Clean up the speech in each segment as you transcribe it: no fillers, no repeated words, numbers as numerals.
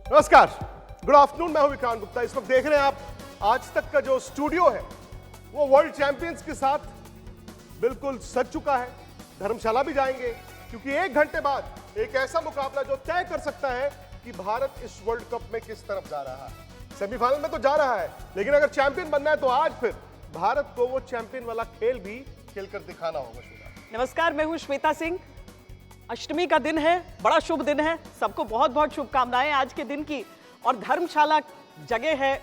नमस्कार, good afternoon. मैं हूं विक्रांत गुप्ता। इस वक्त देख रहे हैं आप आज तक का जो स्टूडियो है वो वर्ल्ड चैंपियंस के साथ बिल्कुल सज चुका है। धर्मशाला भी जाएंगे क्योंकि 1 घंटे बाद एक ऐसा मुकाबला जो तय कर सकता है कि भारत इस वर्ल्ड कप में किस तरफ जा रहा है। सेमीफाइनल में तो जा रहा है, लेकिन अगर चैंपियन बनना है तो आज फिर भारत को वो चैंपियन वाला खेल भी खेलकर दिखाना होगा। श्वेता, नमस्कार, मैं हूं श्वेता सिंह। अष्टमी का दिन है, बड़ा शुभ दिन है, सबको बहुत बहुत शुभकामनाएं आज के दिन की। और धर्मशाला जगह है,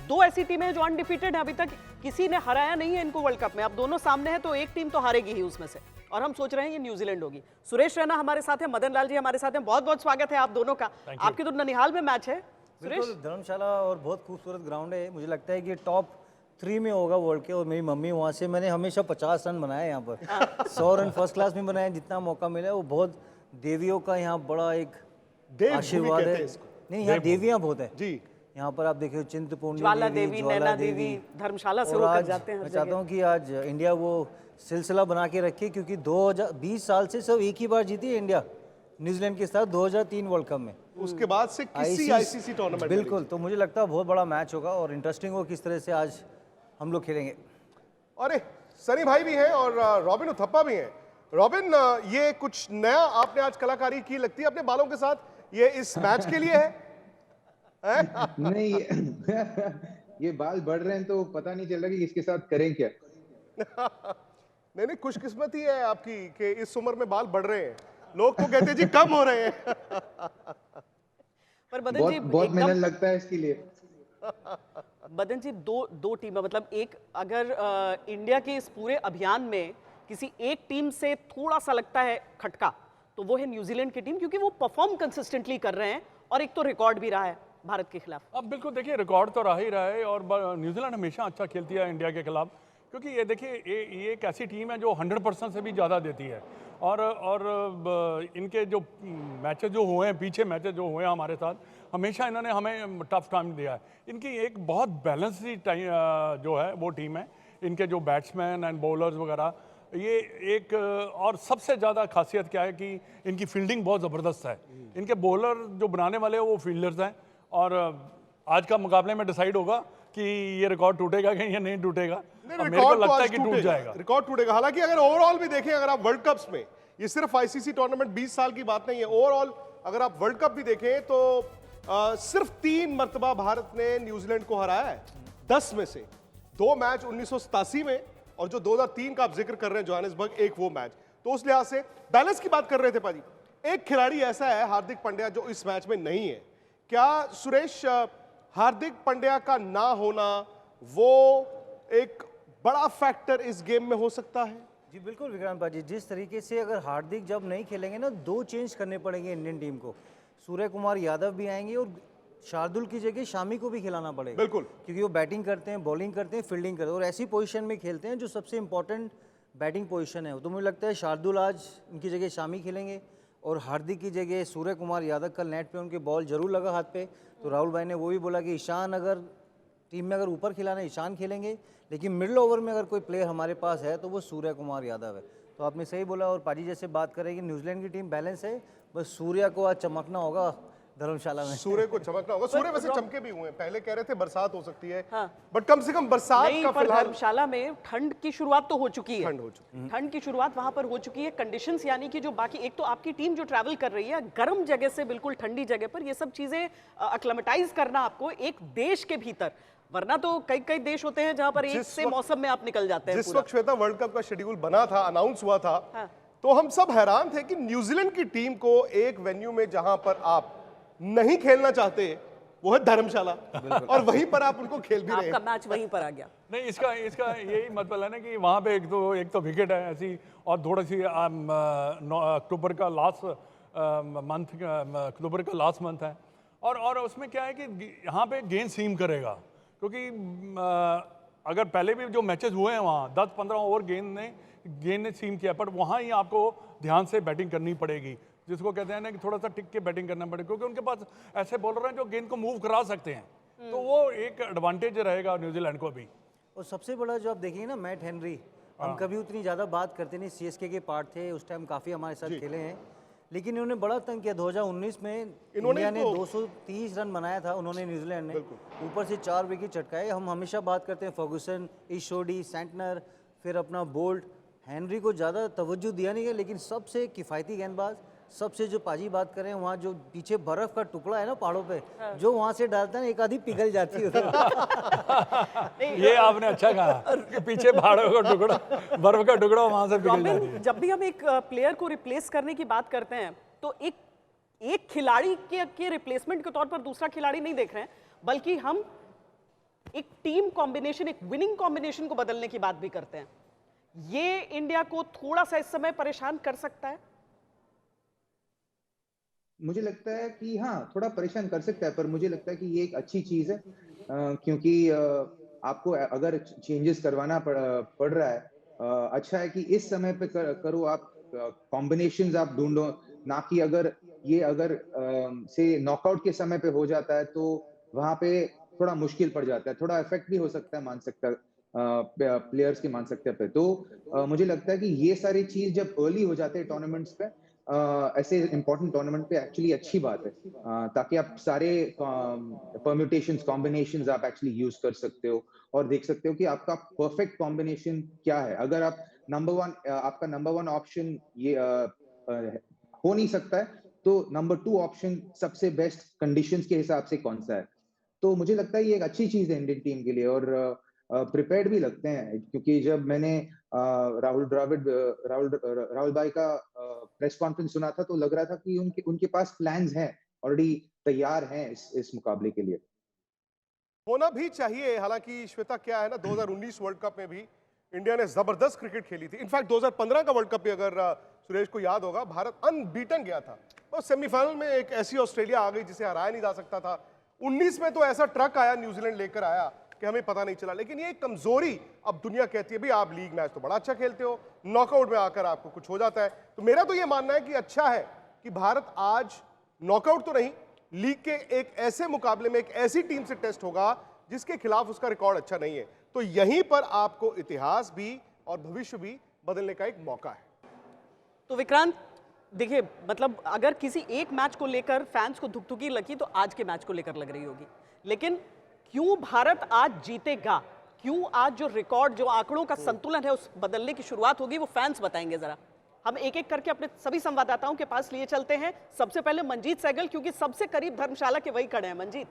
2 ऐसी टीमें हैं जो अनडिफीटेड है, अभी तक किसी ने हराया नहीं है इनको वर्ल्ड कप में। अब दोनों सामने हैं तो एक टीम तो हारेगी ही उसमें से, और हम सोच रहे हैं ये न्यूजीलैंड होगी। सुरेश रैना हमारे साथ है, मदन लाल जी हमारे साथ हैं। बहुत बहुत स्वागत है आप दोनों का। आपके तो ननिहाल में मैच है सुरेश। धर्मशाला और बहुत खूबसूरत ग्राउंड है। मुझे लगता है कि टॉप 3 में होगा वर्ल्ड के। और मेरी मम्मी वहाँ से, मैंने हमेशा 50 रन बनाए यहाँ पर। 100 रन फर्स्ट क्लास में बनाए, जितना मौका मिला वो बहुत। देवियों का यहाँ बड़ा एक आशीर्वाद है। नहीं, यहाँ देवियाँ बहुत है जी। यहाँ पर आप देखिए चिंतपूर्णी ज्वाला देवी, नैना देवी धर्मशाला से होकर जाते हैं। मैं चाहता हूँ कि आज इंडिया वो सिलसिला बना के रखे, क्योंकि 2020 साल से सब एक ही बार जीती है इंडिया न्यूजीलैंड के साथ 2003 वर्ल्ड कप में। उसके बाद से किसी आईसीसी टूर्नामेंट बिल्कुल। तो मुझे लगता है बहुत बड़ा मैच होगा और इंटरेस्टिंग हो किस तरह से आज हम लोग खेलेंगे। अरे सनी भाई भी हैं और रॉबिन उथप्पा भी हैं। रॉबिन, ये कुछ नया आपने आज कलाकारी की लगती है अपने बालों के साथ, ये इस मैच के लिए है? नहीं ये बाल बढ़ रहे हैं तो पता नहीं चल रहा कि इसके साथ करें क्या। नहीं, खुशकिस्मती है आपकी कि इस उम्र में बाल बढ़ रहे हैं। लोग तो कहते हैं जी कम हो रहे हैं। पर बदन जी बहुत मेहनत लगता है इसके लिए। बदन जी, दो टीम, मतलब एक अगर इंडिया के इस पूरे अभियान में किसी एक टीम से थोड़ा सा लगता है खटका तो वो है न्यूजीलैंड की टीम, क्योंकि वो परफॉर्म कंसिस्टेंटली कर रहे हैं और एक तो रिकॉर्ड भी रहा है भारत के खिलाफ। अब बिल्कुल देखिए, रिकॉर्ड तो रहा ही रहा है और न्यूजीलैंड हमेशा अच्छा खेलती है इंडिया के खिलाफ, क्योंकि ये देखिए ये एक ऐसी टीम है जो 100% से भी ज़्यादा देती है। और इनके जो मैचेस जो हुए हैं, पीछे मैचेस जो हुए हैं हमारे साथ, हमेशा इन्होंने हमें टफ टाइम दिया है। इनकी एक बहुत बैलेंस्ड टाइम जो है वो टीम है। इनके जो बैट्समैन एंड बॉलर्स वगैरह, ये एक और सबसे ज़्यादा खासियत क्या है कि इनकी फील्डिंग बहुत ज़बरदस्त है। इनके बॉलर जो बनाने वाले हैं वो फील्डर्स हैं। और आज का मुकाबले में डिसाइड होगा कि ये रिकॉर्ड टूटेगा कि या नहीं टूटेगा। मेरे को लगता है कि टूट जाएगा, रिकॉर्ड टूटेगा। हालांकि अगर ओवरऑल भी देखें, अगर आप वर्ल्ड कप्स में, ये सिर्फ आईसीसी टूर्नामेंट 20 साल की बात नहीं है, ओवरऑल अगर आप वर्ल्ड कप भी देखें तो सिर्फ 3 मरतबा भारत ने न्यूजीलैंड को हराया है 10 में से। 2 मैच 1987 में और जो 2003 का आप जिक्र कर रहे हैं जोहानिसबर्ग, एक वो मैच। तो उस लिहाज से बैलेंस की बात कर रहे थे पाजी। एक खिलाड़ी ऐसा है हार्दिक पांड्या जो इस मैच में नहीं है। क्या सुरेश, हार्दिक पांड्या का ना होना वो एक बड़ा फैक्टर इस गेम में हो सकता है? जी बिल्कुल विक्रांत भाजी, जिस तरीके से अगर हार्दिक जब नहीं खेलेंगे ना, 2 चेंज करने पड़ेंगे इंडियन टीम को। सूर्य कुमार यादव भी आएंगे और शार्दुल की जगह शामी को भी खिलाना पड़ेगा। बिल्कुल, क्योंकि वो बैटिंग करते हैं, बॉलिंग करते हैं, फील्डिंग करते हैं और ऐसी पोजीशन में खेलते हैं जो सबसे इंपॉर्टेंट बैटिंग पोजीशन है। तो मुझे लगता है शार्दुल आज उनकी जगह शामी खेलेंगे और हार्दिक की जगह सूर्य कुमार यादव। कल नेट पे उनके बॉल जरूर लगा हाथ पे, तो राहुल भाई ने वो भी बोला कि ईशान, अगर टीम में अगर ऊपर खिलाना है ईशान खेलेंगे, लेकिन मिडिल ओवर में अगर कोई प्लेयर हमारे पास है तो वो सूर्य कुमार यादव है। तो आपने सही बोला। और पाजी जैसे बात करें कि न्यूजीलैंड की टीम बैलेंस है, बस सूर्य को आज चमकना होगा धर्मशाला में। सूर्य को चमकना होगा। सूर्य वैसे चमके भी हुए हैं, पहले कह रहे थे बरसात हो सकती है, बट कम से कम बरसात का फिलहाल। धर्मशाला में ठंड की शुरुआत तो हो चुकी है, ठंड हो चुकी है, ठंड की शुरुआत वहां पर हो चुकी है। कंडीशंस यानी कि जो बाकी, एक तो आपकी टीम जो ट्रैवल कर रही है गर्म जगह से बिल्कुल ठंडी जगह पर, ये सब चीजें अक्लेमेटाइज करना आपको एक देश के भीतर, वरना तो कई देश होते हैं जहां पर एक से मौसम में आप निकल जाते हैं। जिस वक्त श्वेता वर्ल्ड कप का शेड्यूल बना था, अनाउंस हुआ था, तो हम सब हैरान थे कि न्यूजीलैंड की टीम को एक वेन्यू में जहां पर आप नहीं खेलना चाहते वो है धर्मशाला, और वहीं पर आप उनको खेल भी रहे हैं। आपका मैच वहीं पर आ गया। नहीं, इसका यही मतलब है ना कि वहाँ पे एक तो विकेट है ऐसी, और थोड़ी सी अक्टूबर का लास्ट मंथ है। और उसमें क्या है कि यहाँ पे गेंद सीम करेगा, क्योंकि अगर पहले भी जो मैचेस हुए हैं वहाँ 10-15 ओवर गेंद ने सीम किया, पर वहाँ ही आपको ध्यान से बैटिंग करनी पड़ेगी, जिसको कहते हैं ना कि थोड़ा सा टिक के बैटिंग करना पड़ेगा, क्योंकि उनके पास ऐसे बॉलर हैं जो गेंद को मूव करा सकते हैं। तो वो एक एडवांटेज रहेगा न्यूजीलैंड को भी। और सबसे बड़ा जो आप देखेंगे ना, मैट हेनरी, हम कभी उतनी ज़्यादा बात करते नहीं, सीएसके के पार्ट थे उस टाइम, काफ़ी हमारे साथ खेले हैं, लेकिन इन्होंने बड़ा तंग किया 2019 में। इन्होंने इंडिया ने तो- 230 रन बनाया था, उन्होंने न्यूजीलैंड ने ऊपर से 4 विकेट चटकाए। हम हमेशा बात करते हैं फर्गुसन, इशोडी, सेंटनर, फिर अपना बोल्ट, हेनरी को ज़्यादा तवज्जो दिया नहीं गया, लेकिन सबसे किफ़ायती गेंदबाज, सबसे जो पाजी बात करें वहाँ जो पीछे बर्फ का टुकड़ा है ना पहाड़ों पे, जो वहाँ से डालता है ना एक आधी पिघल जाती है उधर। ये आपने अच्छा कहा कि पीछे पहाड़ों का टुकड़ा, बर्फ का टुकड़ा वहां से पिघल जाती है। जब भी हम एक प्लेयर को रिप्लेस करने की बात करते हैं तो एक खिलाड़ी के रिप्लेसमेंट के तौर पर दूसरा खिलाड़ी नहीं देख रहे हैं, बल्कि हम एक टीम कॉम्बिनेशन, एक विनिंग कॉम्बिनेशन को बदलने की बात भी करते हैं। ये इंडिया को थोड़ा सा इस समय परेशान कर सकता है। मुझे लगता है कि हाँ, थोड़ा परेशान कर सकता है, पर मुझे लगता है कि ये एक अच्छी चीज है, क्योंकि आपको अगर चेंजेस करवाना पड़ रहा है, अच्छा है कि इस समय पे करो आप, कॉम्बिनेशंस आप ढूंढो, ना कि अगर से नॉकआउट के समय पे हो जाता है तो वहां पे थोड़ा मुश्किल पड़ जाता है, थोड़ा इफेक्ट भी हो सकता है, मान सकता है प्लेयर्स के मान सकते पे। तो मुझे लगता है कि ये सारी चीज जब अर्ली हो जाते हैं टूर्नामेंट्स पे, ऐसे इंपॉर्टेंट टूर्नामेंट पे एक्चुअली अच्छी बात है, ताकि आप सारे परम्यूटेशंस, कॉम्बिनेशंस आप एक्चुअली यूज कर सकते हो और देख सकते हो कि आपका परफेक्ट कॉम्बिनेशन क्या है। अगर आप आपका नंबर वन ऑप्शन ये हो नहीं सकता है, तो नंबर 2 ऑप्शन सबसे बेस्ट कंडीशंस के हिसाब से कौन सा है। तो मुझे लगता है ये एक अच्छी चीज है इंडियन टीम के लिए, और प्रिपेयर्ड भी लगते हैं, क्योंकि जब मैंने राहुल भाई का प्रेस कॉन्फ्रेंस सुना था तो लग रहा था कि उनके पास प्लान्स हैं, ऑलरेडी तैयार हैं इस मुकाबले के लिए। होना भी चाहिए। हालांकि श्वेता क्या है ना, 2019 वर्ल्ड कप में भी इंडिया ने जबरदस्त क्रिकेट खेली थी। इनफैक्ट 2015 का वर्ल्ड कप भी अगर सुरेश को याद होगा, भारत अनबीटन गया था और सेमीफाइनल में एक ऐसी ऑस्ट्रेलिया आ गई जिसे हराया नहीं जा सकता था। 19 में तो ऐसा ट्रक आया, न्यूजीलैंड लेकर आया कि हमें पता नहीं चला। लेकिन ये एक कमजोरी अब दुनिया कहती है, भाई आप लीग मैच तो बड़ा अच्छा खेलते हो, नॉकआउट में आकर आपको कुछ हो जाता है। तो मेरा तो ये मानना है कि अच्छा है कि भारत आज नॉकआउट तो नहीं, लीग के एक ऐसे मुकाबले में एक ऐसी टीम से टेस्ट होगा जिसके खिलाफ उसका रिकॉर्ड अच्छा नहीं है। तो यहीं पर आपको इतिहास भी और भविष्य भी बदलने का एक मौका है। तो विक्रांत देखिए, मतलब अगर किसी एक मैच को लेकर फैंस को धुकधुकी लगी तो आज के मैच को लेकर लग रही होगी, लेकिन क्यों भारत आज जीतेगा, क्यों आज जो रिकॉर्ड, जो आंकड़ों का संतुलन है उस बदलने की शुरुआत होगी, वो फैंस बताएंगे। जरा हम एक एक करके अपने सभी संवाददाताओं के पास लिए चलते हैं। सबसे पहले मंजीत सहगल, क्योंकि सबसे करीब धर्मशाला के वही खड़े हैं। मंजीत,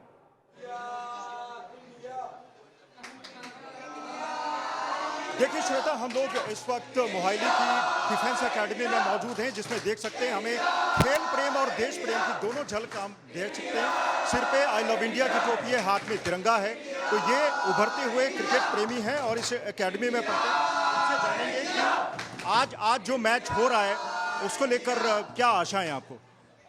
देखिए श्वेता, हम लोग इस वक्त मोहाली की डिफेंस एकेडमी में मौजूद हैं, जिसमें देख सकते हैं हमें खेल प्रेम और देश प्रेम की दोनों झलक हम देख सकते हैं। सिर पे आई लव इंडिया की टोपी है, हाथ में तिरंगा है, तो ये उभरते हुए क्रिकेट प्रेमी हैं और इस एकेडमी में पढ़ते हैं। इससे जानेंगे कि आज जो मैच हो रहा है उसको लेकर क्या आशाएं आपको?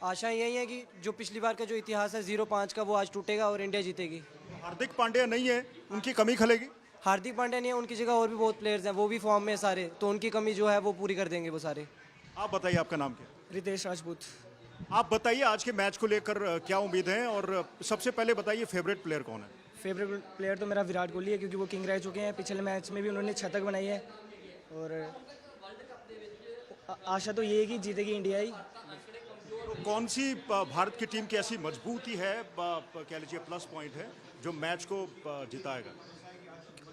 आशाएं यही है कि जो पिछली बार का जो इतिहास है 0-5 का, वो आज टूटेगा और इंडिया जीतेगी। हार्दिक पांड्या नहीं है, उनकी कमी खलेगी? हार्दिक पांड्या नहीं है, उनकी जगह और भी बहुत प्लेयर्स हैं, वो भी फॉर्म में सारे, तो उनकी कमी जो है वो पूरी कर देंगे वो सारे। आप बताइए, आपका नाम क्या? रितेश राजपूत। आप बताइए आज के मैच को लेकर क्या उम्मीद है, और सबसे पहले बताइए फेवरेट प्लेयर कौन है? फेवरेट प्लेयर तो मेरा विराट कोहली है, क्योंकि वो किंग रह चुके हैं, पिछले मैच में भी उन्होंने शतक बनाई है, और आशा तो ये है कि जीतेगी इंडिया ही। तो कौन सी भारत की टीम की ऐसी मजबूती है, कह लीजिए प्लस पॉइंट है, जो मैच को जिताएगा?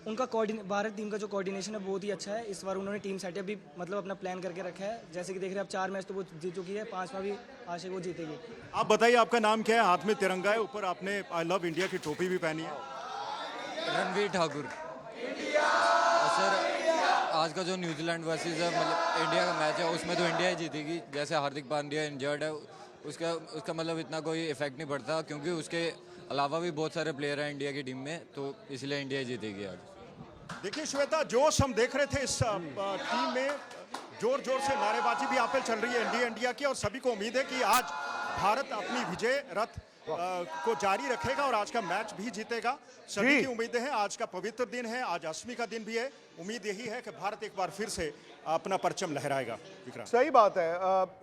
उनका भारत टीम का जो कोऑर्डिनेशन है बहुत ही अच्छा है। इस बार उन्होंने टीम सेटअप भी मतलब अपना प्लान करके रखा है, जैसे कि देख रहे हैं अब 4 मैच तो वो जीत चुकी है, 5वां भी आशा वो जीतेगी। आप बताइए, आपका नाम क्या है? हाथ में तिरंगा है, ऊपर आपने आई लव इंडिया की टोपी भी पहनी है। रणवीर ठाकुर। सर, आज का जो न्यूजीलैंड वर्सेस मतलब इंडिया का मैच है, उसमें तो इंडिया ही जीतेगी। जैसे हार्दिक पांड्या इंजर्ड है, उसका मतलब इतना कोई इफेक्ट नहीं पड़ता, क्योंकि उसके अलावा भी बहुत सारे प्लेयर हैं इंडिया की टीम में, तो इसलिए इंडिया जीतेगी आज। देखिए श्वेता, जोश हम देख रहे थे इस टीम में, जोर जोर से नारेबाजी भी यहाँ पे चल रही है इंडिया की, और सभी को उम्मीद है कि आज भारत अपनी विजय रथ को जारी रखेगा और आज का मैच भी जीतेगा। सभी की उम्मीदें हैं, आज का पवित्र दिन है, आज अष्टमी का दिन भी है। उम्मीद यही है कि भारत एक बार फिर से अपना परचम लहराएगा। विक्रांत, सही बात है।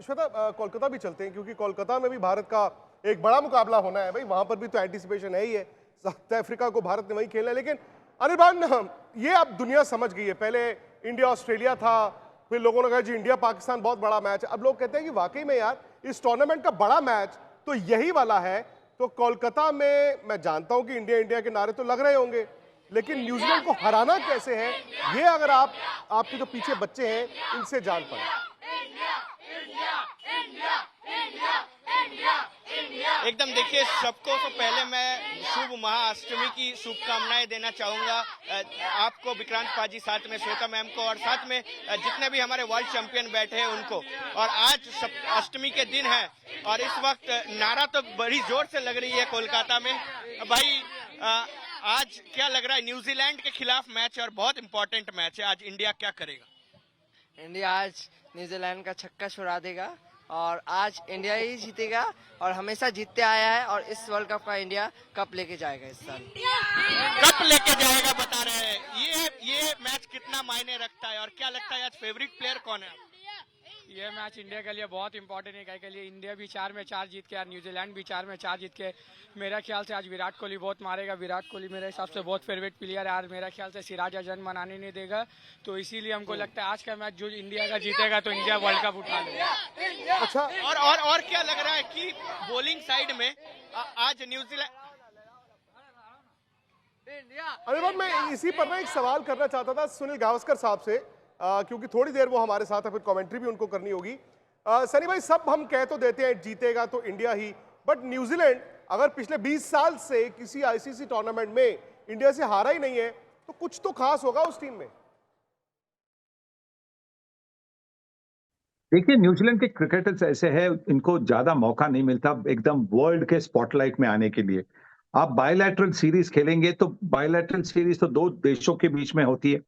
श्वेता, कोलकाता भी चलते हैं, क्योंकि कोलकाता में भी भारत का एक बड़ा मुकाबला होना है। भाई वहां पर भी तो एंटीसिपेशन है ही है, साउथ अफ्रीका को भारत ने वही खेलना है। लेकिन अनिर्बान, ये अब दुनिया समझ गई है। पहले इंडिया ऑस्ट्रेलिया था, फिर लोगों ने कहा जी इंडिया पाकिस्तान बहुत बड़ा मैच है। अब लोग कहते हैं कि वाकई में यार इस टूर्नामेंट का बड़ा मैच तो यही वाला है। तो कोलकाता में मैं जानता हूं कि इंडिया इंडिया के नारे तो लग रहे होंगे, लेकिन न्यूजीलैंड को हराना कैसे है, ये अगर आपके जो पीछे बच्चे हैं इनसे जान पाए। एकदम देखिए, सबको तो पहले मैं शुभ महाअष्टमी की शुभकामनाएं देना चाहूंगा, आपको, विक्रांत पाजी, साथ में श्वेता मैम को, और साथ में जितने भी हमारे वर्ल्ड चैंपियन बैठे हैं उनको। और आज अष्टमी के दिन है और इस वक्त नारा तो बड़ी जोर से लग रही है कोलकाता में। भाई आज क्या लग रहा है, न्यूजीलैंड के खिलाफ मैच है और बहुत इंपॉर्टेंट मैच है, आज इंडिया क्या करेगा? इंडिया आज न्यूजीलैंड का छक्का छुड़ा देगा और आज इंडिया ही जीतेगा और हमेशा जीतते आया है, और इस वर्ल्ड कप का इंडिया कप लेके जाएगा इस साल। कप लेके जाएगा बता रहे हैं। ये मैच कितना मायने रखता है और क्या लगता है आज फेवरेट प्लेयर कौन है? ये मैच इंडिया के लिए बहुत इंपॉर्टेंट है, क्या के लिए इंडिया भी 4 में 4 जीत के और न्यूजीलैंड भी 4 में 4 जीत के। मेरा ख्याल से आज विराट कोहली बहुत मारेगा। विराट कोहली मेरे हिसाब से बहुत फेवरेट प्लेयर है। आज मेरा ख्याल से सिराज अजहर मनाने नहीं देगा, तो इसीलिए हमको लगता है आज का मैच जो इंडिया का जीतेगा तो इंडिया वर्ल्ड कप उठा लेगा। अच्छा, और क्या लग रहा है कि बॉलिंग साइड में आज न्यूजीलैंड। अरे मैं इसी पर ना एक सवाल करना चाहता था सुनील गावस्कर साहब से, क्योंकि थोड़ी देर वो हमारे साथ है, फिर कमेंट्री भी उनको करनी होगी। सनी भाई, सब हम कह तो देते हैं जीतेगा तो इंडिया ही, बट न्यूजीलैंड अगर पिछले 20 साल से किसी आईसीसी टूर्नामेंट में इंडिया से हारा ही नहीं है तो कुछ तो खास होगा उस टीम में। देखिए, न्यूजीलैंड के क्रिकेटर्स ऐसे हैं, इनको ज्यादा मौका नहीं मिलता एकदम वर्ल्ड के स्पॉटलाइट में आने के लिए। आप बायलैटरल सीरीज खेलेंगे तो बायलैटरल सीरीज तो 2 देशों के बीच में होती है,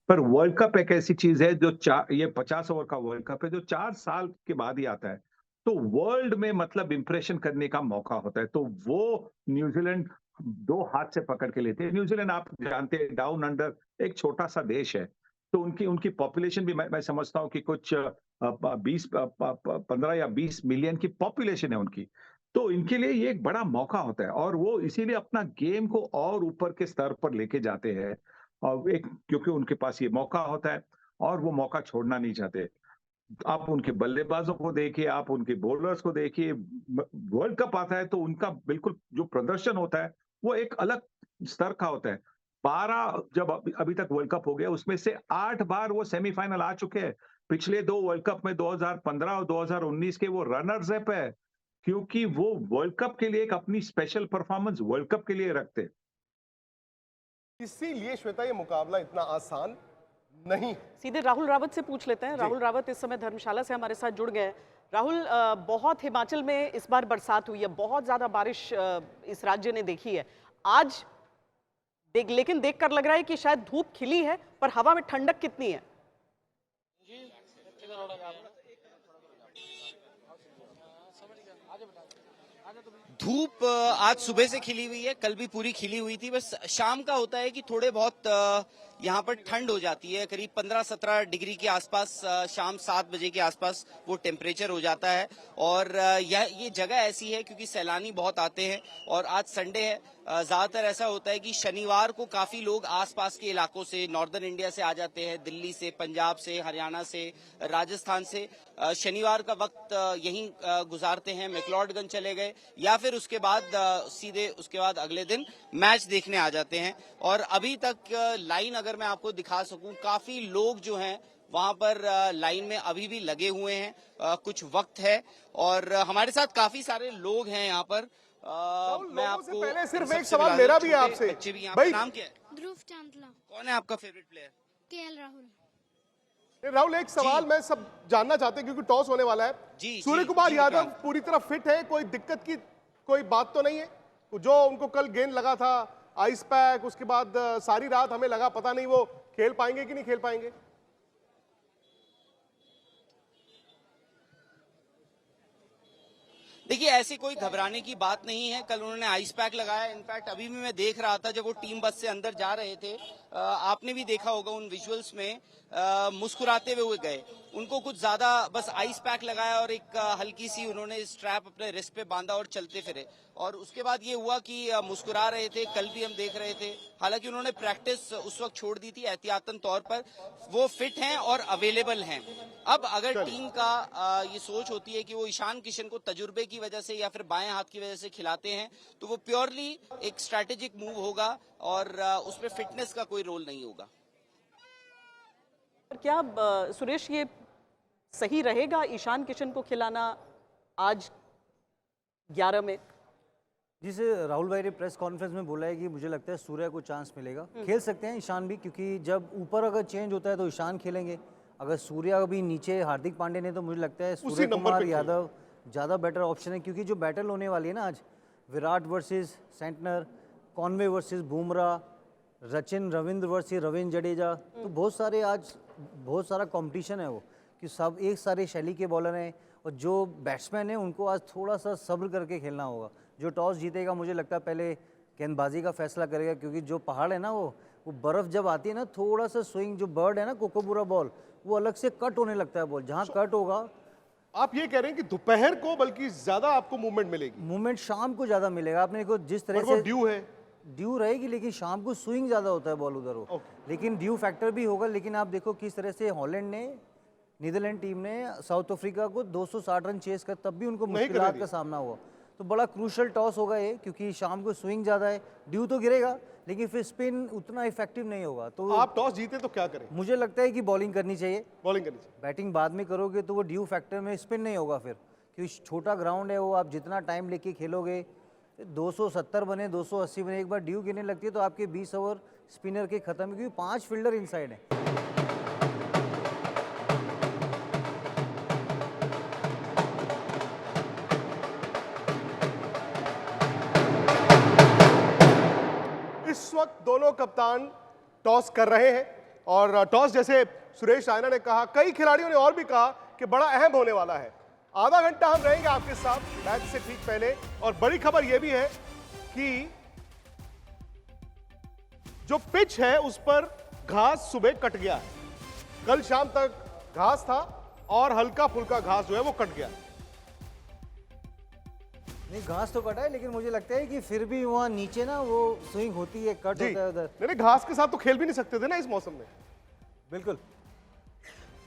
पर वर्ल्ड कप एक ऐसी चीज है जो ये 50 ओवर का वर्ल्ड कप है जो 4 साल के बाद ही आता है, तो वर्ल्ड में मतलब इंप्रेशन करने का मौका होता है, तो वो न्यूजीलैंड 2 हाथ से पकड़ के लेते हैं। न्यूजीलैंड आप जानते हैं डाउन अंडर एक छोटा सा देश है, तो उनकी पॉपुलेशन भी मैं समझता हूँ कि कुछ 15 या 20 मिलियन की पॉपुलेशन है उनकी, तो इनके लिए ये एक बड़ा मौका होता है और वो इसीलिए अपना गेम को और ऊपर के स्तर पर लेके जाते हैं, और एक क्योंकि उनके पास ये मौका होता है और वो मौका छोड़ना नहीं चाहते। आप उनके बल्लेबाजों को देखिए, आप उनके बॉलर्स को देखिए, वर्ल्ड कप आता है तो उनका बिल्कुल जो प्रदर्शन होता है वो एक अलग स्तर का होता है। 12 जब अभी तक वर्ल्ड कप हो गया, उसमें से 8 बार वो सेमीफाइनल आ चुके हैं। पिछले 2 वर्ल्ड कप में 2015 और 2019 के वो रनर्स अप है, क्योंकि वो वर्ल्ड कप के लिए एक अपनी स्पेशल परफॉर्मेंस वर्ल्ड कप के लिए रखते। इसीलिए श्वेता ये मुकाबला इतना आसान नहीं। सीधे राहुल रावत से पूछ लेते हैं। राहुल रावत इस समय धर्मशाला से हमारे साथ जुड़ गए हैं। राहुल, बहुत हिमाचल में इस बार बरसात हुई है, बहुत ज्यादा बारिश इस राज्य ने देखी है। आज लेकिन देखकर लग रहा है कि शायद धूप खिली है, पर हवा में ठंडक कितनी है? धूप आज सुबह से खिली हुई है, कल भी पूरी खिली हुई थी। बस शाम का होता है कि थोड़े बहुत यहाँ पर ठंड हो जाती है, करीब 15-17 डिग्री के आसपास शाम 7 बजे के आसपास वो टेम्परेचर हो जाता है। और ये जगह ऐसी है क्योंकि सैलानी बहुत आते हैं और आज संडे है। ज्यादातर ऐसा होता है कि शनिवार को काफी लोग आसपास के इलाकों से, नॉर्दर्न इंडिया से आ जाते हैं, दिल्ली से, पंजाब से, हरियाणा से, राजस्थान से। शनिवार का वक्त यहीं गुजारते हैं, मैक्लोडगंज चले गए या फिर उसके बाद सीधे उसके बाद अगले दिन मैच देखने आ जाते हैं। और अभी तक लाइन अगर मैं आपको दिखा सकूं, काफी लोग जो हैं वहां पर लाइन में अभी भी लगे हुए हैं। कुछ वक्त है और हमारे साथ काफी सारे लोग हैं यहाँ पर। मैं आपको पहले सिर्फ एक सवाल मेरा भी है आपसे भाई, नाम क्या है? ध्रुव चांदला। कौन है आपका favourite player? KL Rahul. Rahul, एक सवाल मैं सब जानना चाहते हैं क्योंकि टॉस होने वाला है। सूर्य कुमार यादव पूरी तरह फिट है, कोई दिक्कत की कोई बात तो नहीं है? जो उनको कल गेंद लगा था आइस पैक, उसके बाद सारी रात हमें लगा पता नहीं वो खेल पाएंगे कि नहीं खेल पाएंगे। देखिए ऐसी कोई घबराने की बात नहीं है। कल उन्होंने आइस पैक लगाया। इनफैक्ट अभी भी मैं देख रहा था जब वो टीम बस से अंदर जा रहे थे, आपने भी देखा होगा उन विजुअल्स में, मुस्कुराते हुए गए। उनको कुछ ज्यादा बस आइस पैक लगाया और एक हल्की सी उन्होंने स्ट्रैप अपने रिस्ट पे बांधा और चलते फिरे। और उसके बाद ये हुआ कि मुस्कुरा रहे थे। कल भी हम देख रहे थे, हालांकि उन्होंने प्रैक्टिस उस वक्त छोड़ दी थी एहतियातन तौर पर। वो फिट हैं और अवेलेबल हैं। अब अगर टीम का ये सोच होती है कि वो ईशान किशन को तजुर्बे की वजह से या फिर बाएं हाथ की वजह से खिलाते हैं, तो वो प्योरली एक स्ट्रैटेजिक मूव होगा और उसमें फिटनेस का कोई रोल नहीं होगा। क्या सुरेश ये सही रहेगा ईशान किशन को खिलाना आज 11 में? जिसे राहुल भाई ने प्रेस कॉन्फ्रेंस में बोला है कि मुझे लगता है सूर्या को चांस मिलेगा, खेल सकते हैं ईशान भी, क्योंकि जब ऊपर अगर चेंज होता है तो ईशान खेलेंगे। अगर सूर्या अभी नीचे हार्दिक पांड्या ने, तो मुझे लगता है सूर्य कुमार यादव ज़्यादा बेटर ऑप्शन है, क्योंकि जो बैटल होने वाली है ना आज, Virat versus Santner, Conway versus Bumrah, Sachin Ravindra versus Ravindra Jadeja, तो बहुत सारा कंपटीशन है वो, कि सब एक सारे शैली के बॉलर हैं। और जो बैट्समैन हैं उनको आज थोड़ा सा सब्र करके खेलना होगा। जो टॉस जीतेगा मुझे लगता है पहले गेंदबाजी का फैसला करेगा, क्योंकि जो पहाड़ है ना वो बर्फ़ जब आती है ना, थोड़ा सा स्विंग, जो बर्ड है ना कोकोबुरा बॉल, वो अलग से कट होने लगता है बॉल। जहाँ कट होगा, आप ये कह रहे हैं कि दोपहर को बल्कि ज्यादा आपको मूवमेंट मिलेगी? मूवमेंट शाम को ज़्यादा मिलेगा। आपने देखो जिस तरह वो से ड्यू है, ड्यू रहेगी, लेकिन शाम को स्विंग ज़्यादा होता है बॉल उधर वो, लेकिन ड्यू फैक्टर भी होगा। लेकिन आप देखो किस तरह से हॉलैंड ने, नीदरलैंड टीम ने साउथ अफ्रीका को 260 रन चेस कर, तब भी उनको मुश्किलात का सामना हुआ। तो बड़ा क्रूशल टॉस होगा ये, क्योंकि शाम को स्विंग ज़्यादा है, ड्यू तो गिरेगा लेकिन फिर स्पिन उतना इफेक्टिव नहीं होगा। तो आप टॉस जीते तो क्या करें? मुझे लगता है कि बॉलिंग करनी चाहिए। बॉलिंग करनी चाहिए। बैटिंग बाद में करोगे तो वो ड्यू फैक्टर में स्पिन नहीं होगा फिर, क्योंकि छोटा ग्राउंड है वो, आप जितना टाइम लेके खेलोगे, 270 बने 280 बने, एक बार ड्यू गिरने लगती है तो आपके 20 ओवर स्पिनर के खत्म, क्योंकि 5 फील्डर इनसाइड हैं। इस वक्त दोनों कप्तान टॉस कर रहे हैं और टॉस, जैसे सुरेश रायना ने कहा, कई खिलाड़ियों ने और भी कहा कि बड़ा अहम होने वाला है। आधा घंटा हम रहेंगे आपके साथ मैच से ठीक पहले। और बड़ी खबर यह भी है कि जो पिच है उस पर घास सुबह कट गया है। कल शाम तक घास था और हल्का फुल्का घास जो है वो कट गया। नहीं, घास तो कटा है, लेकिन मुझे लगता है कि फिर भी वहाँ नीचे ना वो स्विंग होती है, कट होता है उधर। नहीं, घास के साथ तो खेल भी नहीं सकते थे ना इस मौसम में। बिल्कुल।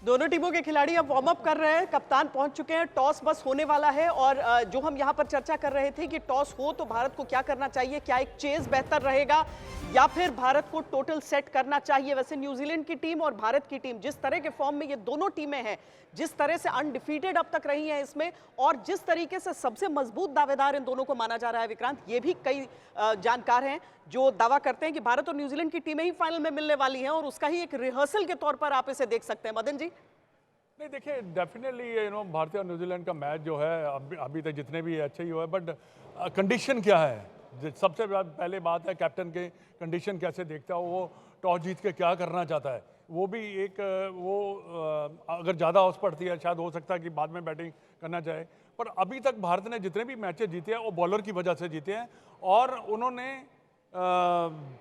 दोनों टीमों के खिलाड़ी अब वार्म अप कर रहे हैं, कप्तान पहुंच चुके हैं, टॉस बस होने वाला है। और जो हम यहां पर चर्चा कर रहे थे कि टॉस हो तो भारत को क्या करना चाहिए, क्या एक चेज बेहतर रहेगा या फिर भारत को टोटल सेट करना चाहिए। वैसे न्यूजीलैंड की टीम और भारत की टीम, जिस तरह के फॉर्म में ये दोनों टीमें हैं, जिस तरह से अनडिफीटेड अब तक रही हैं इसमें, और जिस तरीके से सबसे मजबूत दावेदार इन दोनों को माना जा रहा है विक्रांत, ये भी कई जानकार हैं जो दावा करते हैं कि भारत और न्यूजीलैंड की टीमें ही फाइनल में मिलने वाली हैं, और उसका ही एक रिहर्सल के तौर पर आप इसे देख सकते हैं। मदन जी? नहीं, देखिए डेफिनेटली भारतीय और न्यूजीलैंड का मैच जो है अभी तक जितने भी अच्छे ही हुए, बट कंडीशन क्या है, सबसे पहले बात है कैप्टन के कंडीशन कैसे देखता है, वो टॉस जीत के क्या करना चाहता है। वो भी एक अगर ज़्यादा हाउस पड़ती है शायद हो सकता है कि बाद में बैटिंग करना चाहे, पर अभी तक भारत ने जितने भी मैचेस जीते हैं वो बॉलर की वजह से जीते हैं, और उन्होंने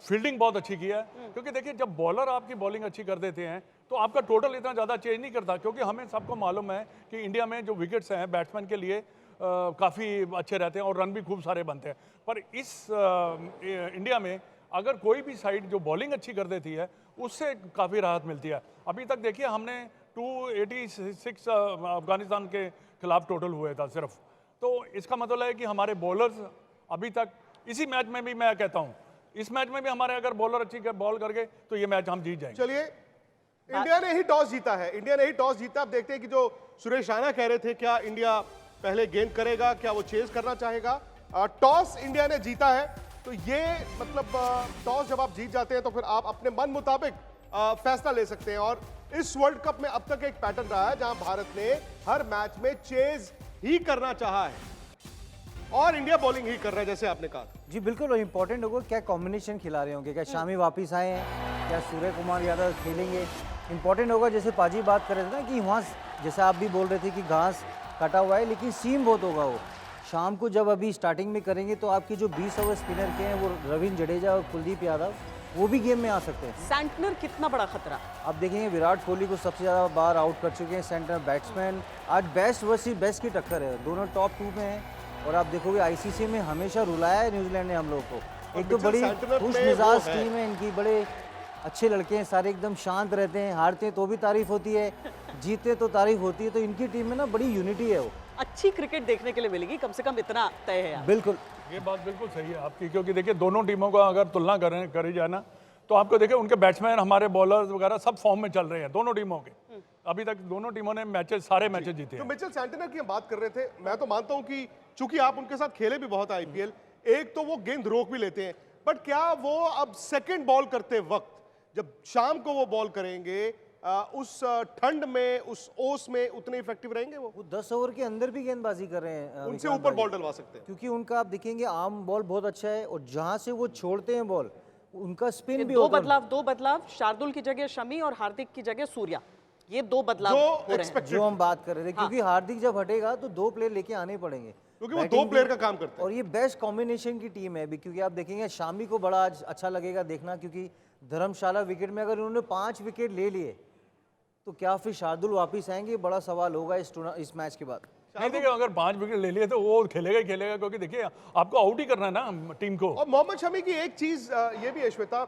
फील्डिंग बहुत अच्छी की है। क्योंकि देखिए जब बॉलर आपकी बॉलिंग अच्छी कर देते हैं तो आपका टोटल इतना ज़्यादा चेंज नहीं करता, क्योंकि हमें सबको मालूम है कि इंडिया में जो विकेट्स हैं बैट्समैन के लिए काफ़ी अच्छे रहते हैं और रन भी खूब सारे बनते हैं। पर इस इंडिया में अगर कोई भी साइड जो बॉलिंग अच्छी कर देती है उससे काफ़ी राहत मिलती है। अभी तक देखिए हमने 286 अफगानिस्तान के खिलाफ टोटल हुए था सिर्फ, तो इसका मतलब है कि हमारे बॉलर्स अभी तक, इसी मैच में भी मैं कहता हूँ, इस मैच में भी हमारे अगर बॉलर अच्छी बॉल करके तो ये मैच हम जीत जाएंगे। चलिए, इंडिया ने ही टॉस जीता है, इंडिया ने ही टॉस जीता। अब देखते हैं कि जो सुरेश राणा कह रहे थे, क्या इंडिया पहले गेंद करेगा, क्या वो चेज करना चाहेगा। टॉस इंडिया ने जीता है, तो ये मतलब टॉस जब आप जीत जाते हैं तो फिर आप अपने मन मुताबिक फैसला ले सकते हैं। और इस वर्ल्ड कप में अब तक एक पैटर्न रहा है जहां भारत ने हर मैच में चेज ही करना चाहा है और इंडिया बॉलिंग ही कर रहा है, जैसे आपने कहा। जी बिल्कुल, और इम्पोर्टेंट होगा क्या कॉम्बिनेशन खिला रहे होंगे, क्या शामी वापस आए हैं, क्या सूर्य कुमार यादव खेलेंगे, इम्पोर्टेंट होगा। जैसे पाजी बात कर रहे थे ना कि वहाँ, जैसे आप भी बोल रहे थे कि घास कटा हुआ है, लेकिन सीम बहुत होगा वो, शाम को जब अभी स्टार्टिंग में करेंगे तो आपके जो 20 ओवर स्पिनर के हैं वो रविंद्र जडेजा और कुलदीप यादव वो भी गेम में आ सकते हैं। सैंटनर कितना बड़ा खतरा? आप देखेंगे विराट कोहली को सबसे ज़्यादा बार आउट कर चुके हैं सेंटर बैट्समैन। आज बेस्ट वर्सेस बेस्ट की टक्कर है, दोनों टॉप 2 में हैं। और आप देखोगे आईसीसी में हमेशा रुलाया है न्यूजीलैंड ने हम लोग को। एक तो बड़ी खुश मिजाज टीम है इनकी, बड़े अच्छे लड़के हैं सारे, एकदम शांत रहते हैं, हारते हैं तो भी तारीफ होती है, जीते तो तारीफ होती है। तो इनकी टीम में ना बड़ी यूनिटी है। वो अच्छी क्रिकेट देखने के लिए मिलेगी, कम से कम इतना तय है यार। बिल्कुल, ये बात बिल्कुल सही है आपकी, क्योंकि देखिए दोनों टीमों का अगर तुलना करी जाए ना तो आपको देखिए उनके बैट्समैन, हमारे बॉलर्स वगैरह सब फॉर्म में चल रहे हैं दोनों टीमों के। अभी तक दोनों टीमों ने सारे मैचेस जीते तो हैं। मिचेल सैंटनर की हम बात कर रहे थे, मैं तो मानता हूं कि चूंकि आप उनके साथ खेले भी बहुत आईपीएल, एक तो वो गेंद रोक भी लेते हैं, बट क्या वो अब सेकंड बॉल करते वक्त जब शाम को वो बॉल करेंगे उस ठंड में, उस ओस में उतने इफेक्टिव रहेंगे? वो 10 ओवर के अंदर भी गेंदबाजी कर रहे हैं, उनसे विक्रांत ऊपर भाई। बॉल डलवा सकते हैं, क्योंकि उनका आप देखेंगे आर्म बॉल बहुत अच्छा है और जहां से वो छोड़ते हैं बॉल उनका स्पिन भी दो होता है। बदलाव, शार्दुल की जगह शमी और हार्दिक की जगह सूर्या, ये 2 बदलाव जो हो रहे हैं। expected जो हम बात कर रहे थे, क्योंकि हार्दिक जब हटेगा तो 2 प्लेयर लेके आने पड़ेंगे, क्योंकि वो Batting 2 प्लेयर भी- का काम करते हैं। और ये बेस्ट कॉम्बिनेशन की टीम है अभी, क्योंकि आप देखेंगे शामी को बड़ा आज अच्छा लगेगा देखना, क्योंकि धर्मशाला विकेट में अगर उन्होंने 5 विकेट ले लिए तो क्या फिर शार्दुल वापिस आएंगे, बड़ा सवाल होगा इस मैच के बाद। नहीं देखिए, अगर 5 विकेट ले लिए तो वो खेलेगा ही खेलेगा, क्योंकि देखिए आपको आउट ही करना है ना टीम को। और मोहम्मद शमी की एक चीज ये भी है श्वेता,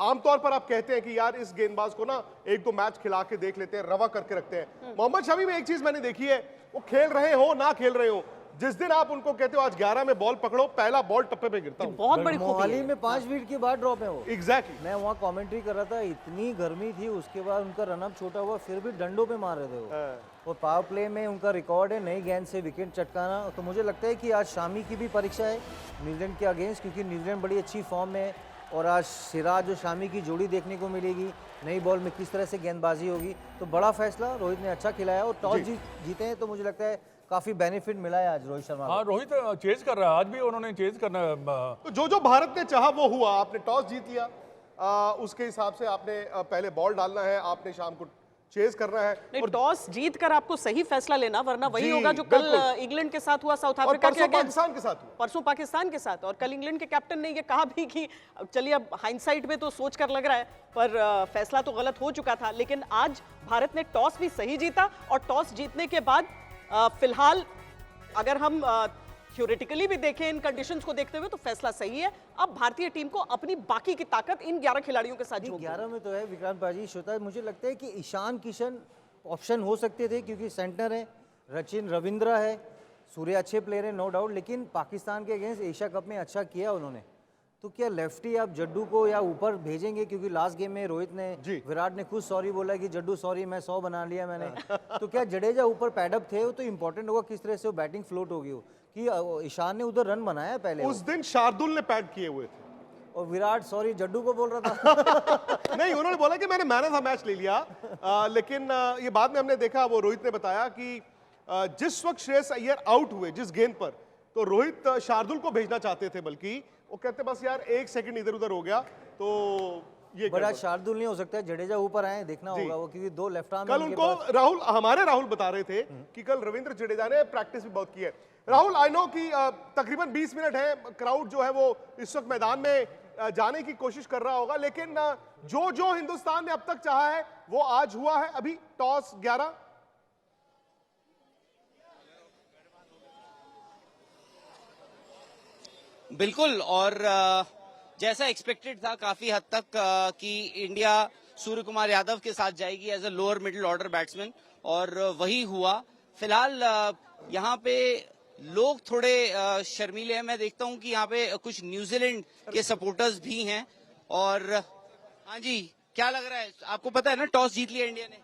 आमतौर पर आप कहते हैं कि यार इस गेंदबाज को ना 1-2 मैच खिला के देख लेते हैं, रवा करके रखते हैं। मोहम्मद शमी में एक चीज मैंने देखी है, वो खेल रहे हो ना खेल रहे हो, जिस दिन आप उनको कहते हो आज 11 में बॉल पकड़ो, पहला बॉल टप्पे पे गिरता हूं। बहुत बड़ी खूबी मोहाली है। में 5 विकेट के बाद ड्रॉप है वो। एग्जैक्टली। मैं वहाँ कमेंट्री कर रहा था, इतनी गर्मी थी, उसके बाद उनका रनअप छोटा हुआ, फिर भी डंडों पे मार रहे थे वो। और पावर प्ले में उनका रिकॉर्ड है नई गेंद से विकेट चटकाना। तो मुझे लगता है कि आज शामी की भी परीक्षा है न्यूजीलैंड के अगेंस्ट, क्योंकि न्यूजीलैंड बड़ी अच्छी फॉर्म में है। और आज सिराज और शामी की जोड़ी देखने को मिलेगी, नई बॉल में किस तरह से गेंदबाजी होगी। तो बड़ा फैसला, रोहित ने अच्छा खिलाया और टॉस जीते हैं, तो मुझे लगता है काफी बेनिफिट मिला है आज रोहित शर्मा को। हाँ, रोहित चेज कर रहा है, आज भी उन्होंने चेज करना है। तो जो भारत ने चाहा वो हुआ, आपने टॉस जीत लिया, उसके हिसाब से आपने पहले बॉल डालना है, आपने शाम को चेज करना है। नहीं, टॉस जीत कर आपको सही फैसला लेना, वरना वही जी, होगा जो कल बिल्कुल। इंग्लैंड के साथ हुआ, साउथ और अफ्रीका के परसों अगेंस्ट, पाकिस्तान के साथ हुआ। परसों पाकिस्तान के साथ। और कल इंग्लैंड के कैप्टन ने ये कहा भी कि चलिए अब हाइंडसाइट में तो सोच कर लग रहा है, पर फैसला तो गलत हो चुका था। लेकिन आज भारत ने टॉस भी सही जीता, और टॉस जीतने के बाद फिलहाल अगर हम थ्योरेटिकली भी देखें, इन कंडीशंस को देखते हुए, तो फैसला सही है। अब भारतीय टीम को अपनी बाकी की ताकत इन 11 खिलाड़ियों के साथ झोंक 11 में तो है विक्रांत पाजी। श्वेता, मुझे लगता है कि ईशान किशन ऑप्शन हो सकते थे, क्योंकि सेंटर है, रचिन रविंद्र है, सूर्य अच्छे प्लेयर है नो डाउट, लेकिन पाकिस्तान के अगेंस्ट एशिया कप में अच्छा किया उन्होंने। तो क्या लेफ्टी आप जड्डू को या ऊपर भेजेंगे, क्योंकि लास्ट गेम में रोहित ने, विराट ने खुद सॉरी बोला कि जड्डू सॉरी, मैं 100 बना लिया मैंने। तो क्या जडेजा ऊपर पैडअप थे? वो तो इंपॉर्टेंट होगा किस तरह से वो बैटिंग फ्लोट होगी, वो कि ईशान ने उधर रन बनाया पहले। उस दिन शार्दुल ने पैड किए हुए थे और विराट सॉरी जड्डू को बोल रहा था। नहीं, उन्होंने बोला कि मैंने मैन ऑफ द मैच ले लिया, लेकिन ये बाद में हमने देखा, वो रोहित ने बताया कि जिस वक्त श्रेयस अय्यर आउट हुए जिस गेंद पर, तो रोहित शार्दुल को भेजना चाहते थे, बल्कि वो कहते बस यार 1 सेकंड इधर उधर हो गया, तो ये बड़ा शार्दुल नहीं हो सकता है, जडेजा ऊपर आए, देखना होगा वो, क्योंकि 2 लेफ्ट आर्म कल उनको राहुल बता रहे थे कि कल रविंद्र जडेजा ने प्रैक्टिस भी बहुत की है। राहुल, आई नो कि तकरीबन 20 मिनट है, क्राउड जो है वो इस वक्त मैदान में जाने की कोशिश कर रहा होगा, लेकिन जो हिंदुस्तान ने अब तक चाहा है वो आज हुआ है। अभी टॉस 11, बिल्कुल, और जैसा एक्सपेक्टेड था काफी हद तक कि इंडिया सूर्य कुमार यादव के साथ जाएगी as a lower middle order batsman, और वही हुआ। फिलहाल यहाँ पे लोग थोड़े शर्मीले हैं। मैं देखता हूँ कि यहाँ पे कुछ न्यूजीलैंड के सपोर्टर्स भी हैं। और हाँ जी, क्या लग रहा है आपको? पता है ना टॉस जीत लिया इंडिया ने?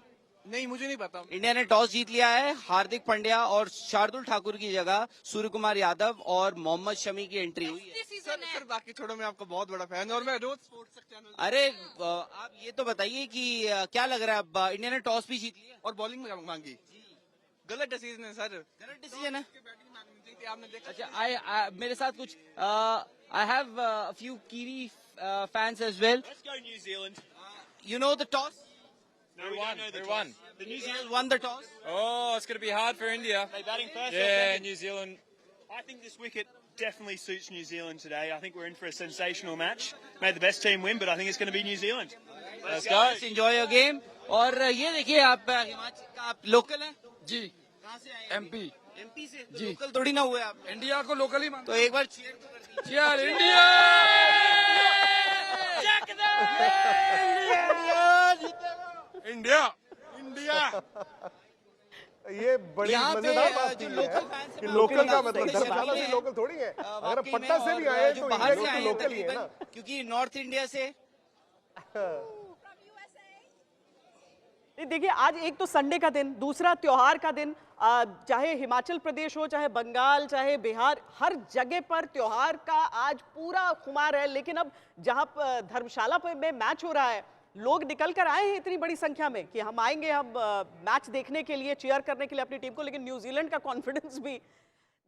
नहीं, मुझे नहीं पता। इंडिया ने टॉस जीत लिया है। हार्दिक पांड्या और शार्दुल ठाकुर की जगह सूर्य कुमार यादव और मोहम्मद शमी की एंट्री हुई है। सर बाकी छोड़ो, मैं आपका बहुत बड़ा फैन हूं और मैं रोज स्पोर्ट्स चैनल। अरे आप ये तो बताइए कि क्या लग रहा है, अब इंडिया ने टॉस भी जीत लिया और बॉलिंग में मांगी। गलत डिसीजन है सर, गलत डिसीजन है। आपने देखा? अच्छा, मेरे साथ कुछ I have a few Kiwi fans as well. You know the toss? No, they won. The New Zealand won the toss. Oh, it's going to be hard for India. They batting first. Yeah, New Zealand. I think this wicket definitely suits New Zealand today. I think we're in for a sensational match. May the best team win, but I think it's going to be New Zealand. Let's go. Enjoy your game. और ये देखिए आप हिमाचल का आप local हैं? जी कहाँ से आए हैं? एमपी एमपी से? तो लोकल थोड़ी ना हुए आप? इंडिया को लोकल ही तो एक बार cheer तो कर दीजिए। मानते इंडिया इंडिया इंडिया ये बड़ी यहाँ पे, मजेदार बात जो थी local है fans हैं, कि वो लोकल का लोकल मतलब से धर्मशाला हैं। से लोकल थोड़ी है। अगर वाकई पटना में, से भी और आए जो तो बाहर से इंडिया आए तो हैं लोकल ही है ना। तकरीबन, क्योंकि नॉर्थ इंडिया से देखिए आज एक तो संडे का दिन, दूसरा त्योहार का दिन, चाहे हिमाचल प्रदेश हो, चाहे बंगाल, चाहे बिहार, हर जगह पर त्योहार का आज पूरा खुमार है। लेकिन अब जहां धर्मशाला में मैच हो रहा है, लोग निकल कर आए हैं इतनी बड़ी संख्या में कि हम आएंगे, हम मैच देखने के लिए, चीयर करने के लिए अपनी टीम को। लेकिन न्यूजीलैंड का कॉन्फिडेंस भी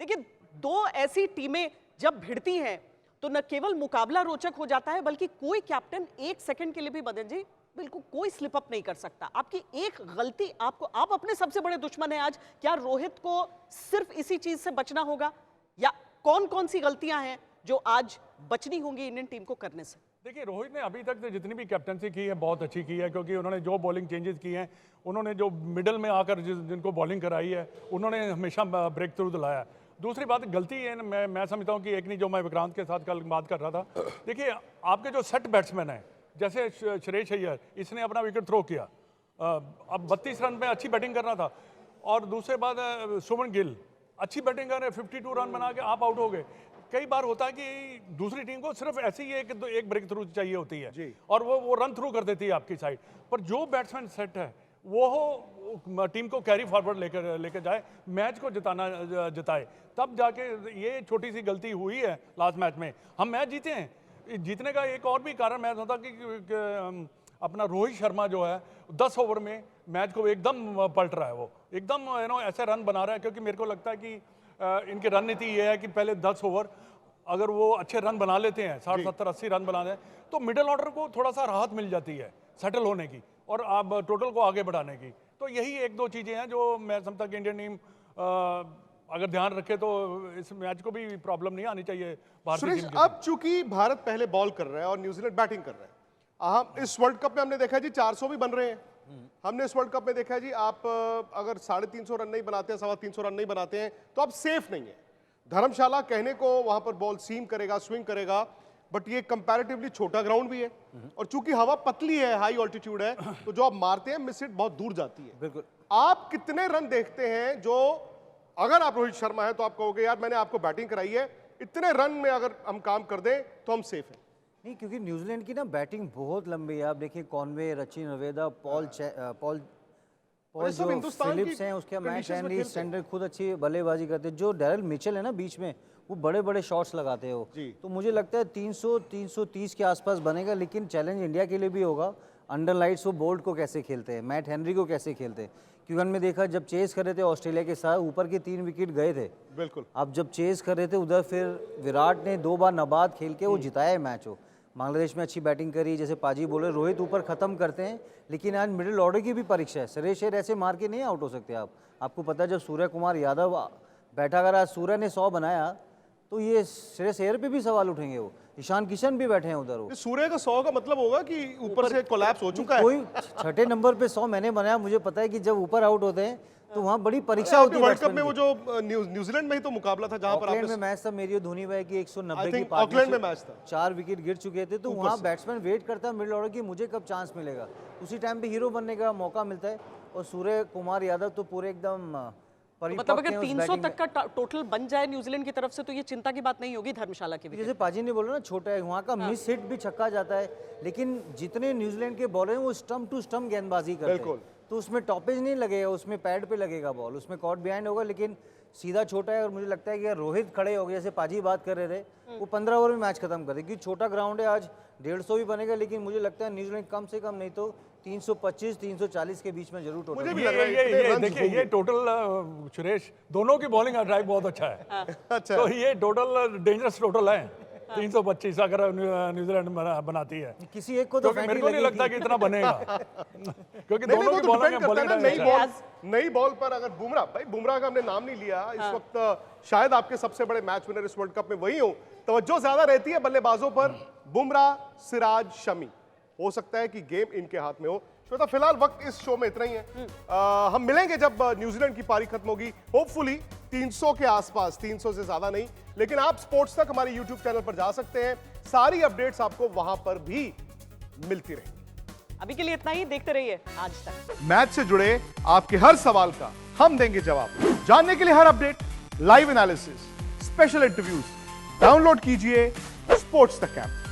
देखिए, दो ऐसी टीमें जब भिड़ती हैं तो न केवल मुकाबला रोचक हो जाता है, बल्कि कोई कैप्टन एक सेकंड के लिए भी मदन जी बिल्कुल कोई स्लिप अप नहीं कर सकता। आपकी एक गलती आपको, आप अपने सबसे बड़े दुश्मन हैं आज। क्या रोहित को सिर्फ इसी चीज से बचना होगा, या कौन कौन सी गलतियां हैं जो आज बचनी होंगी इंडियन टीम को करने से? देखिए रोहित ने अभी तक जितनी भी कैप्टनसी की है बहुत अच्छी की है, क्योंकि उन्होंने जो बॉलिंग चेंजेस किए हैं, उन्होंने जो मिडल में आकर जिनको बॉलिंग कराई है, उन्होंने हमेशा ब्रेक थ्रू दिलाया। दूसरी बात गलती है, मैं समझता हूँ कि एक नहीं, जो मैं विक्रांत के साथ कल बात कर रहा था, देखिए आपके जो सेट बैट्समैन हैं जैसे श्रेयस अय्यर, इसने अपना विकेट थ्रो किया, अब 32 रन में अच्छी बैटिंग करना था। और दूसरे बाद शुभमन गिल अच्छी बैटिंग कर रहे, 52 रन बना के आप आउट हो गए। कई बार होता है कि दूसरी टीम को सिर्फ ऐसी ही एक ब्रेक थ्रू चाहिए होती है और वो रन थ्रू कर देती है आपकी साइड पर। जो बैट्समैन सेट है वो टीम को कैरी फॉरवर्ड लेकर जाए, मैच को जिताए, तब जाके ये छोटी सी गलती हुई है लास्ट मैच में। हम मैच जीते हैं, जीतने का एक और भी कारण मैं समझता कि अपना रोहित शर्मा जो है 10 ओवर में मैच को एकदम पलट रहा है, वो एकदम ऐसे रन बना रहा है। क्योंकि मेरे को लगता है कि इनकी रणनीति ये है कि पहले 10 ओवर अगर वो अच्छे रन बना लेते हैं, 60, 70, 80 रन बना दें, तो मिडिल ऑर्डर को थोड़ा सा राहत मिल जाती है सेटल होने की और आप टोटल को आगे बढ़ाने की। तो यही एक दो चीज़ें हैं जो मैं समझता कि इंडियन टीम अगर ध्यान रखे तो इस मैच को भी प्रॉब्लम नहीं आनी चाहिए भारतीय टीम के। अब चूंकि भारत पहले बॉल कर रहा है और न्यूजीलैंड बैटिंग कर रहा है, हम इस वर्ल्ड कप में हमने देखा जी 400 भी बन रहे हैं। हमने इस वर्ल्ड कप में देखा जी, आप अगर 350 रन नहीं बनाते हैं, 325 रन नहीं बनाते हैं, तो आप सेफ नहीं है। धर्मशाला कहने को वहां पर बॉल सीम करेगा, स्विंग करेगा, बट ये कंपैरेटिवली छोटा ग्राउंड भी है और चूंकि हवा पतली है, हाई ऑल्टीट्यूड है, तो जो आप मारते हैं मिस हिट बहुत दूर जाती है। बिल्कुल। आप कितने रन देखते हैं जो, अगर आप रोहित शर्मा है तो आप कहोगे यार मैंने आपको बैटिंग कराई है, इतने रन में अगर हम काम कर दें तो हम सेफ हैं? नहीं, क्योंकि न्यूजीलैंड की ना बैटिंग बहुत लंबी है। आप देखिए कॉनवे, रचिन रवेदा, पॉल जो फिलिप्स हैं, उसके मैट हेनरी, स्टैंडर खुद अच्छी बल्लेबाजी करते हैं। जो डैरल मिचेल है ना बीच में, वो बड़े बड़े शॉट्स लगाते हैं वो। तो मुझे लगता है 300-330 के आसपास बनेगा। लेकिन चैलेंज इंडिया के लिए भी होगा, अंडर लाइट्स वो बोल्ट को कैसे खेलते हैं, मैट हेनरी को कैसे खेलते हैं। क्योंकि हमने देखा जब चेस कर रहे थे ऑस्ट्रेलिया के साथ, ऊपर के 3 विकेट गए थे। बिल्कुल। अब जब चेस कर रहे थे उधर, फिर विराट ने 2 बार नाबाद खेल के वो जिताया है मैच। वो बांग्लादेश में अच्छी बैटिंग करी, जैसे पाजी बोले, रोहित ऊपर खत्म करते हैं। लेकिन आज मिडिल ऑर्डर की भी परीक्षा है। श्रेयस अय्यर ऐसे मार के नहीं आउट हो सकते आप। आपको पता है जब सूर्य कुमार यादव बैठा, अगर आज सूर्य ने 100 बनाया तो ये श्रेयस अय्यर पे भी सवाल उठेंगे। वो ईशान किशन भी बैठे हैं उधर। वो सूर्य का 100 का मतलब होगा कि ऊपर से कोलैप्स हो चुका है। कोई 6ठे नंबर पे 100 मैंने बनाया। मुझे पता है कि जब ऊपर आउट होते हैं तो वहाँ बड़ी परीक्षा होती है। वर्ल्ड कप में वो जो न्यूजीलैंड में ही तो मुकाबला था जहां पर ऑकलैंड में मैच था मेरी और धोनी भाई की 190 की ऑकलैंड में मैच था, 4 विकेट गिर चुके थे। तो वहाँ बैट्समैन वेट करता है मिडिल ऑर्डर की, मुझे कब चांस मिलेगा। उसी टाइम पे हीरो बनने का मौका मिलता है। और सूर्य कुमार यादव तो पूरे एकदम मतलब अगर 300 तक का टोटल बन जाए न्यूजीलैंड की तरफ से तो ये चिंता की बात नहीं होगी धर्मशाला की। जैसे पाजी ने बोला ना, छोटा है वहाँ का, मिस हिट भी छक्का जाता है। लेकिन जितने न्यूजीलैंड के बॉलर हैं वो स्टंप टू स्टंप गेंदबाजी करते हैं, तो उसमें टॉपेज नहीं लगेगा, उसमें पैड पे लगेगा बॉल, उसमें कॉट बिहाइंड होगा। लेकिन सीधा छोटा है। और मुझे लगता है कि अगर रोहित खड़े हो गए, जैसे पाजी बात कर रहे थे, वो 15 ओवर में मैच खत्म कर दे। क्योंकि छोटा ग्राउंड है, आज 150 भी बनेगा। लेकिन मुझे लगता है न्यूजीलैंड कम से कम नहीं तो 325-340 के बीच में जरूर टोटल। मुझे भी लग रहा है ये देखिए, ये टोटल सुरेश, दोनों की बॉलिंग ड्राइव बहुत अच्छा है। अच्छा। तो ये टोटल डेंजरस टोटल है। 325 अगर न्यूजीलैंड बनाती है, किसी एक को तो क्योंकि मेरे को नहीं लगता कि इतना बनेगा, क्योंकि नहीं, दोनों वो की तो बॉलिंग डिपेंड करता है ना, बॉलिंग नई बॉल पर अगर बुमराह का हमने नाम नहीं लिया इस वक्त, शायद आपके सबसे बड़े मैच विनर इस वर्ल्ड कप में वही हो, तवज्जो ज्यादा रहती है बल्लेबाजों पर, बुमराह, सिराज, शमी, हो सकता है कि गेम इनके हाथ में हो। श्वेता, फिलहाल वक्त इस शो में इतना ही है। हम मिलेंगे जब न्यूजीलैंड की पारी खत्म होगी, होपफुली 300 के आसपास, 300 से ज्यादा नहीं, लेकिन आप स्पोर्ट्स तक हमारे यूट्यूब चैनल पर जा सकते हैं, सारी अपडेट्स आपको वहां पर भी मिलती रहेंगी। अभी के लिए इतना ही, देखते रहिए आज तक। मैच से जुड़े आपके हर सवाल का हम देंगे जवाब। जानने के लिए हर update, live analysis, special interviews, download कीजिए स्पोर्ट्स तक ऐप।